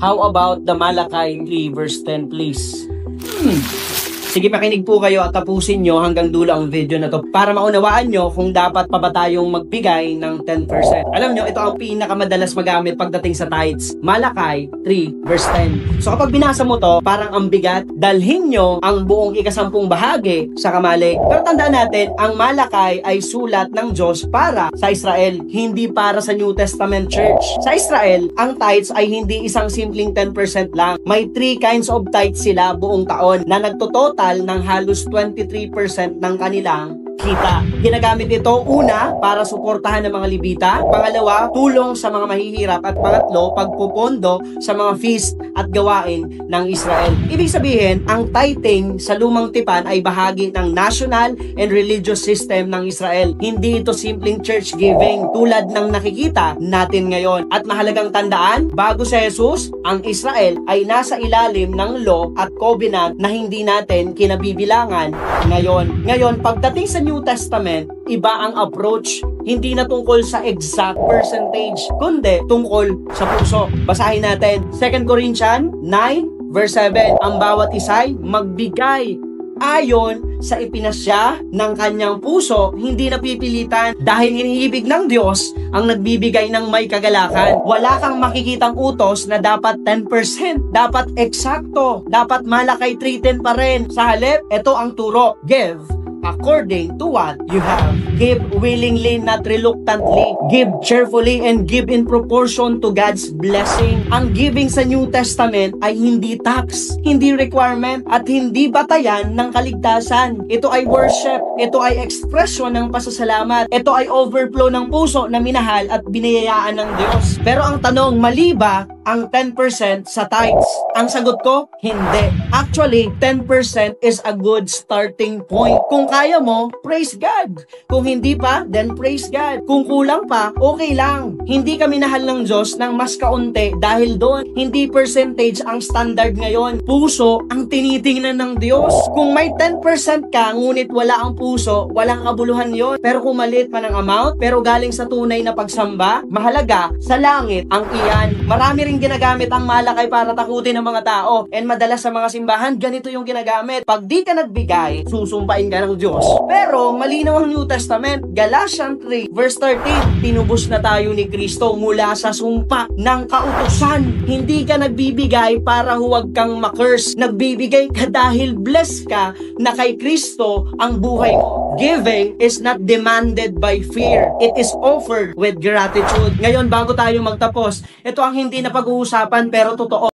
How about the Malachi 3 verse 10 please? Sige, makinig po kayo at tapusin nyo hanggang dulo ang video na to para maunawaan nyo kung dapat pa ba tayong magbigay ng 10%. Alam nyo, ito ang pinakamadalas magamit pagdating sa tithes. Malachi 3 verse 10. So kapag binasa mo to, parang ang bigat, dalhin nyo ang buong ikasampung bahagi sa kamali. Pero tandaan natin, ang Malachi ay sulat ng Diyos para sa Israel, hindi para sa New Testament Church. Sa Israel, ang tithes ay hindi isang simpleng 10% lang. May 3 kinds of tithes sila buong taon na nagtototal ng halos 23% ng kanilang kita. Ginagamit ito una para suportahan ng mga libita, pangalawa, tulong sa mga mahihirap, at pangatlo, pagpupondo sa mga feast at gawain ng Israel. Ibig sabihin, ang tithing sa lumang tipan ay bahagi ng national and religious system ng Israel. Hindi ito simpleng church giving tulad ng nakikita natin ngayon. At mahalagang tandaan, bago si Jesus, ang Israel ay nasa ilalim ng law at covenant na hindi natin kinabibilangan ngayon. Ngayon, pagdating sa New Testament, iba ang approach. Hindi na tungkol sa exact percentage, kundi tungkol sa puso. Basahin natin, 2 Corinthians 9 verse 7. Ang bawat isa'y magbigay ayon sa ipinasya ng kanyang puso, hindi napipilitan, dahil iniibig ng Diyos ang nagbibigay ng may kagalakan. Wala kang makikitang utos na dapat 10%, dapat eksakto, dapat Malachi 3:10 pa rin. Sa halip, ito ang turo: give according to what you have. Give willingly, not reluctantly. Give cheerfully and give in proportion to God's blessing. Ang giving sa New Testament ay hindi tax, hindi requirement, at hindi batayan ng kaligtasan. Ito ay worship. Ito ay expression ng pasasalamat. Ito ay overflow ng puso na minahal at biniyayaan ng Diyos. Pero ang tanong, mali ba ang 10% sa tithes? Ang sagot ko, hindi. Actually, 10% is a good starting point. Kung kaya mo, praise God. Kung hindi pa, then praise God. Kung kulang pa, okay lang. Hindi ka minahal ng Diyos ng mas kaunti dahil doon. Hindi percentage ang standard ngayon. Puso ang tinitingnan ng Diyos. Kung may 10% ka, ngunit wala ang puso, walang kabuluhan yon. Pero kung maliit man ang amount, pero galing sa tunay na pagsamba, mahalaga, sa langit ang iyan. Marami ring ginagamit ang Malachi para takutin ng mga tao. And madalas sa mga simbahan, ganito yung ginagamit. Pag di ka nagbigay, susumpain ka ng Diyos. Pero malinaw ang New Testament. Galatians 3 verse 13, tinubos na tayo ni Kristo mula sa sumpa ng kautusan. Hindi ka nagbibigay para huwag kang makurs. Nagbibigay ka dahil blessed ka na kay Kristo ang buhay mo. Giving is not demanded by fear. It is offered with gratitude. Ngayon, bago tayo magtapos, ito ang hindi na pag-uusapan pero totoo.